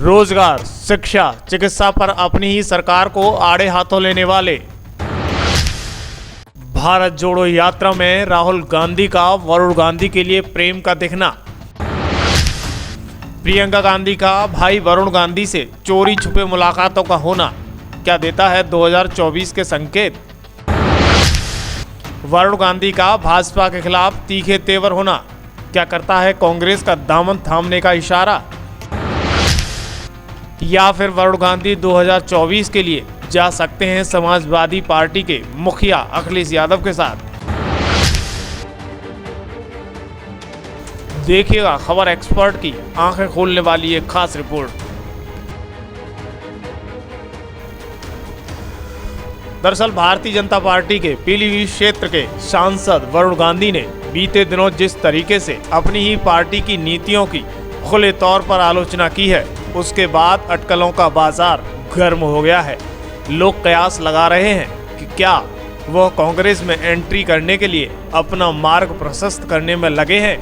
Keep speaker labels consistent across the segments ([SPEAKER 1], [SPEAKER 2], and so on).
[SPEAKER 1] रोजगार, शिक्षा, चिकित्सा पर अपनी ही सरकार को आड़े हाथों लेने वाले। भारत जोड़ो यात्रा में राहुल गांधी का वरुण गांधी के लिए प्रेम का दिखना। प्रियंका गांधी का भाई वरुण गांधी से चोरी छुपे मुलाकातों का होना क्या देता है 2024 के संकेत। वरुण गांधी का भाजपा के खिलाफ तीखे तेवर होना क्या करता है कांग्रेस का दामन थामने का इशारा। या फिर वरुण गांधी 2024 के लिए जा सकते हैं समाजवादी पार्टी के मुखिया अखिलेश यादव के साथ। देखिएगा खबर एक्सपर्ट की आंखें खोलने वाली एक खास रिपोर्ट। दरअसल भारतीय जनता पार्टी के पीलीभीत क्षेत्र के सांसद वरुण गांधी ने बीते दिनों जिस तरीके से अपनी ही पार्टी की नीतियों की खुले तौर पर आलोचना की है, उसके बाद अटकलों का बाजार गर्म हो गया है। लोग कयास लगा रहे हैं कि क्या वह कांग्रेस में एंट्री करने के लिए अपना मार्ग प्रशस्त करने में लगे हैं।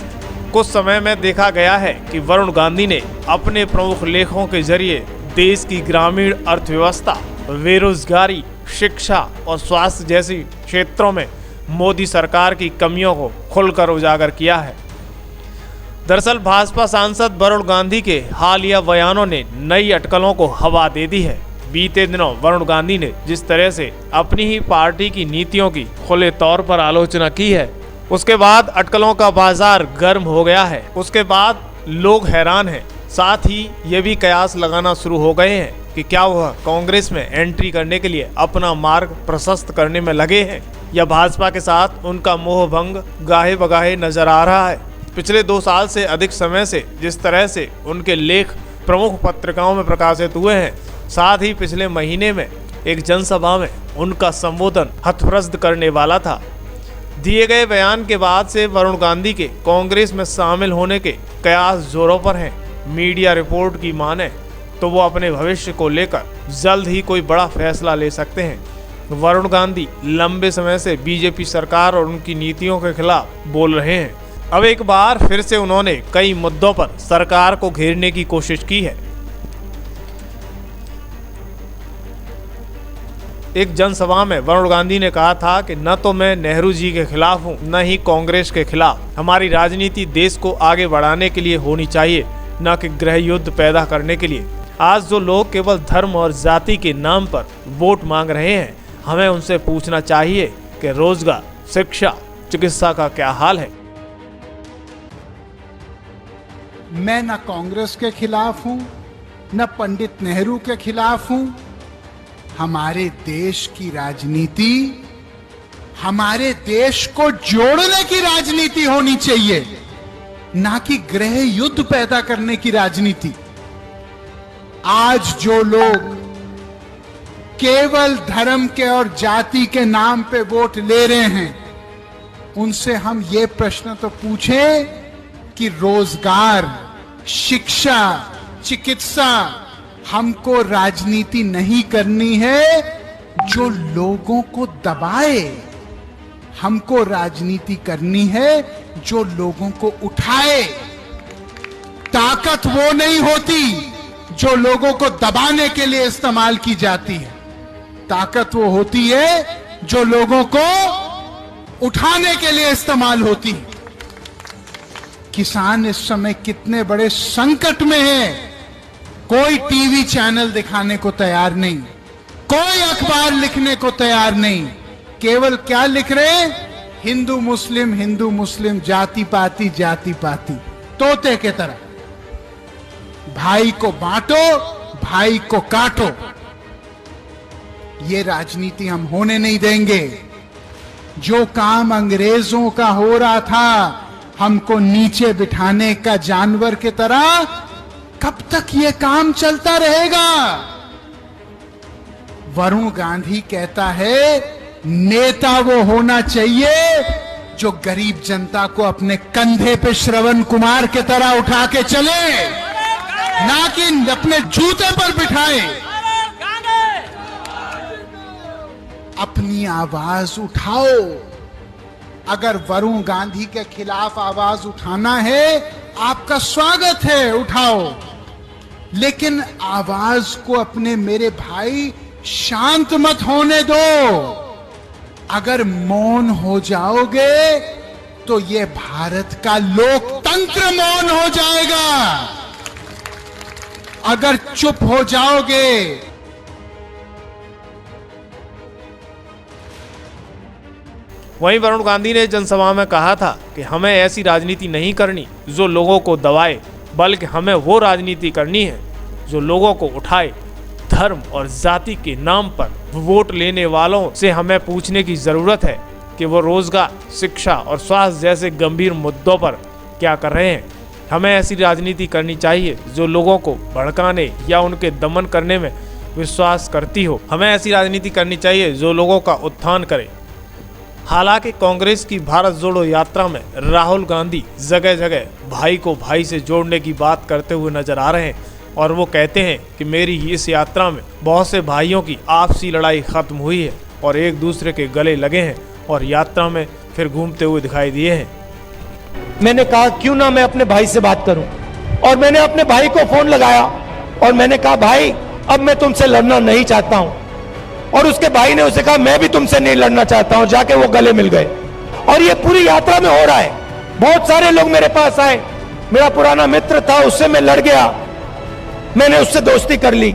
[SPEAKER 1] कुछ समय में देखा गया है कि वरुण गांधी ने अपने प्रमुख लेखों के जरिए देश की ग्रामीण अर्थव्यवस्था, बेरोजगारी, शिक्षा और स्वास्थ्य जैसी क्षेत्रों में मोदी सरकार की कमियों को खुलकर उजागर किया है। दरअसल भाजपा सांसद वरुण गांधी के हालिया बयानों ने नई अटकलों को हवा दे दी है। बीते दिनों वरुण गांधी ने जिस तरह से अपनी ही पार्टी की नीतियों की खुले तौर पर आलोचना की है, उसके बाद अटकलों का बाजार गर्म हो गया है। उसके बाद लोग हैरान हैं, साथ ही ये भी कयास लगाना शुरू हो गए हैं कि क्या वह कांग्रेस में एंट्री करने के लिए अपना मार्ग प्रशस्त करने में लगे हैं या भाजपा के साथ उनका मोहभंग गाहे बगाहे नजर आ रहा है। पिछले 2 साल से अधिक समय से जिस तरह से उनके लेख प्रमुख पत्रिकाओं में प्रकाशित हुए हैं, साथ ही पिछले महीने में एक जनसभा में उनका संबोधन हतप्रस्त करने वाला था। दिए गए बयान के बाद से वरुण गांधी के कांग्रेस में शामिल होने के कयास जोरों पर हैं। मीडिया रिपोर्ट की माने तो वो अपने भविष्य को लेकर जल्द ही कोई बड़ा फैसला ले सकते हैं। वरुण गांधी लंबे समय से बीजेपी सरकार और उनकी नीतियों के खिलाफ बोल रहे हैं। अब एक बार फिर से उन्होंने कई मुद्दों पर सरकार को घेरने की कोशिश की है। एक जनसभा में वरुण गांधी ने कहा था कि न तो मैं नेहरू जी के खिलाफ हूं, न ही कांग्रेस के खिलाफ। हमारी राजनीति देश को आगे बढ़ाने के लिए होनी चाहिए, न कि गृह युद्ध पैदा करने के लिए। आज जो लोग केवल धर्म और जाति के नाम पर वोट मांग रहे हैं, हमें उनसे पूछना चाहिए कि रोजगार, शिक्षा, चिकित्सा का क्या हाल है।
[SPEAKER 2] मैं न कांग्रेस के खिलाफ हूं, न पंडित नेहरू के खिलाफ हूं। हमारे देश की राजनीति हमारे देश को जोड़ने की राजनीति होनी चाहिए, ना कि गृह युद्ध पैदा करने की राजनीति। आज जो लोग केवल धर्म के और जाति के नाम पे वोट ले रहे हैं, उनसे हम ये प्रश्न तो पूछें कि रोजगार, शिक्षा, चिकित्सा, हमको राजनीति नहीं करनी है जो लोगों को दबाए। हमको राजनीति करनी है जो लोगों को उठाए। ताकत वो नहीं होती जो लोगों को दबाने के लिए इस्तेमाल की जाती है। ताकत वो होती है जो लोगों को उठाने के लिए इस्तेमाल होती है। किसान इस समय कितने बड़े संकट में है। कोई टीवी चैनल दिखाने को तैयार नहीं, कोई अखबार लिखने को तैयार नहीं। केवल क्या लिख रहे हैं? हिंदू मुस्लिम, जाति पाति, तोते के तरह। भाई को बांटो, भाई को काटो। ये राजनीति हम होने नहीं देंगे। जो काम अंग्रेजों का हो रहा था, हमको नीचे बिठाने का जानवर के तरह, कब तक ये काम चलता रहेगा? वरुण गांधी कहता है नेता वो होना चाहिए जो गरीब जनता को अपने कंधे पे श्रवण कुमार के तरह उठा के चले, ना कि अपने जूते पर बिठाए। अपनी आवाज उठाओ। अगर वरुण गांधी के खिलाफ आवाज उठाना है, आपका स्वागत है, उठाओ। लेकिन आवाज को अपने मेरे भाई शांत मत होने दो। अगर मौन हो जाओगे तो ये भारत का लोकतंत्र मौन हो जाएगा। अगर चुप हो जाओगे
[SPEAKER 1] वहीं वरुण गांधी ने जनसभा में कहा था कि हमें ऐसी राजनीति नहीं करनी जो लोगों को दबाए, बल्कि हमें वो राजनीति करनी है जो लोगों को उठाए। धर्म और जाति के नाम पर वोट लेने वालों से हमें पूछने की जरूरत है कि वो रोजगार, शिक्षा और स्वास्थ्य जैसे गंभीर मुद्दों पर क्या कर रहे हैं। हमें ऐसी राजनीति करनी चाहिए जो लोगों को भड़काने या उनके दमन करने में विश्वास करती हो। हमें ऐसी राजनीति करनी चाहिए जो लोगों का उत्थान करे। हालांकि कांग्रेस की भारत जोड़ो यात्रा में राहुल गांधी जगह जगह भाई को भाई से जोड़ने की बात करते हुए नजर आ रहे हैं और वो कहते हैं कि मेरी इस यात्रा में बहुत से भाइयों की आपसी लड़ाई खत्म हुई है और एक दूसरे के गले लगे हैं और यात्रा में फिर घूमते हुए दिखाई दिए हैं।
[SPEAKER 3] मैंने कहा क्यों ना मैं अपने भाई से बात करूं, और मैंने अपने भाई को फोन लगाया और मैंने कहा भाई अब मैं तुमसे लड़ना नहीं चाहता हूं। और उसके भाई ने उसे कहा मैं भी तुमसे नहीं लड़ना चाहता हूं। जाके वो गले मिल गए और ये पूरी यात्रा में हो रहा है। बहुत सारे लोग मेरे पास आए, मेरा पुराना मित्र था उससे मैं लड़ गया, मैंने उससे दोस्ती कर ली।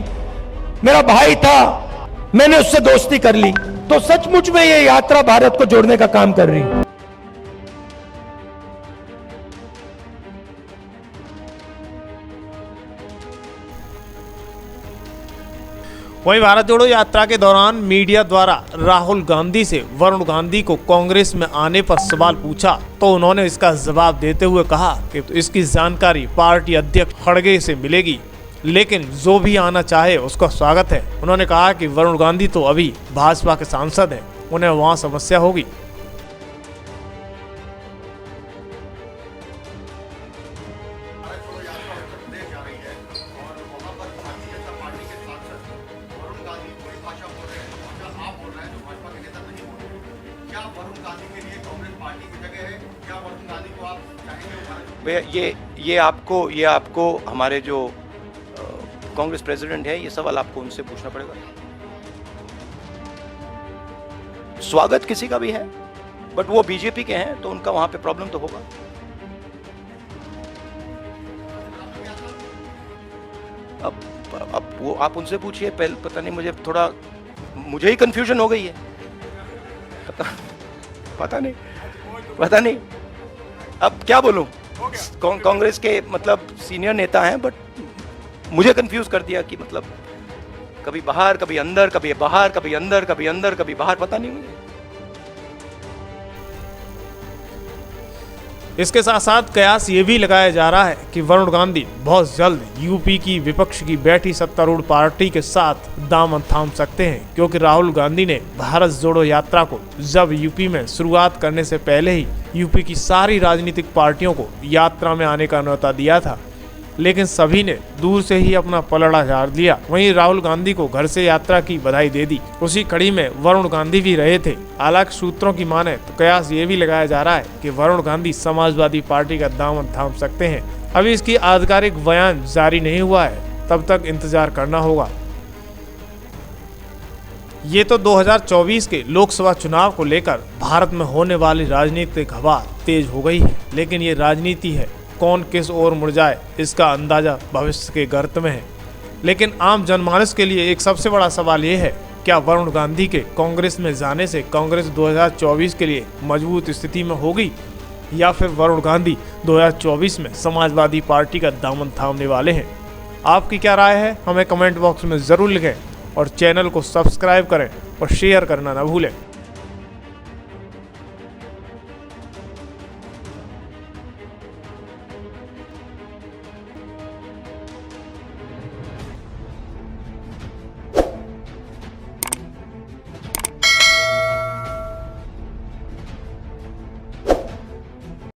[SPEAKER 3] मेरा भाई था, मैंने उससे दोस्ती कर ली। तो सचमुच में ये यात्रा भारत को जोड़ने का काम कर रही है।
[SPEAKER 1] वहीं भारत जोड़ो यात्रा के दौरान मीडिया द्वारा राहुल गांधी से वरुण गांधी को कांग्रेस में आने पर सवाल पूछा तो उन्होंने इसका जवाब देते हुए कहा कि इसकी जानकारी पार्टी अध्यक्ष खड़गे से मिलेगी, लेकिन जो भी आना चाहे उसका स्वागत है। उन्होंने कहा कि वरुण गांधी तो अभी भाजपा के सांसद हैं, उन्हें वहां समस्या होगी।
[SPEAKER 4] भैया ये आपको हमारे जो कांग्रेस प्रेसिडेंट है, ये सवाल आपको उनसे पूछना पड़ेगा। स्वागत किसी का भी है, बट वो बीजेपी के हैं तो उनका वहां पे प्रॉब्लम तो होगा। अब वो आप उनसे पूछिए। पता नहीं, मुझे ही कंफ्यूजन हो गई है। पता नहीं अब क्या बोलूं। कांग्रेस के मतलब सीनियर नेता हैं, बट मुझे कंफ्यूज कर दिया कि मतलब कभी बाहर, कभी अंदर, कभी बाहर, कभी अंदर, कभी अंदर, कभी बाहर, पता नहीं मुझे।
[SPEAKER 1] इसके साथ साथ कयास ये भी लगाया जा रहा है कि वरुण गांधी बहुत जल्द यूपी की विपक्ष की बैठी सत्तारूढ़ पार्टी के साथ दामन थाम सकते हैं, क्योंकि राहुल गांधी ने भारत जोड़ो यात्रा को जब यूपी में शुरुआत करने से पहले ही यूपी की सारी राजनीतिक पार्टियों को यात्रा में आने का न्योता दिया था, लेकिन सभी ने दूर से ही अपना पलड़ा झाड़ दिया। वहीं राहुल गांधी को घर से यात्रा की बधाई दे दी। उसी कड़ी में वरुण गांधी भी रहे थे। हालांकि सूत्रों की माने तो कयास ये भी लगाया जा रहा है कि वरुण गांधी समाजवादी पार्टी का दामन थाम सकते हैं। अभी इसकी आधिकारिक बयान जारी नहीं हुआ है, तब तक इंतजार करना होगा। ये तो 2024 के लोकसभा चुनाव को लेकर भारत में होने वाली राजनीतिक हवा तेज हो गई है, लेकिन ये राजनीति है, कौन किस ओर मुड़ जाए इसका अंदाजा भविष्य के गर्त में है। लेकिन आम जनमानस के लिए एक सबसे बड़ा सवाल ये है, क्या वरुण गांधी के कांग्रेस में जाने से कांग्रेस 2024 के लिए मजबूत स्थिति में होगी, या फिर वरुण गांधी 2024 में समाजवादी पार्टी का दामन थामने वाले हैं। आपकी क्या राय है, हमें कमेंट बॉक्स में ज़रूर लिखें और चैनल को सब्सक्राइब करें और शेयर करना न भूलें।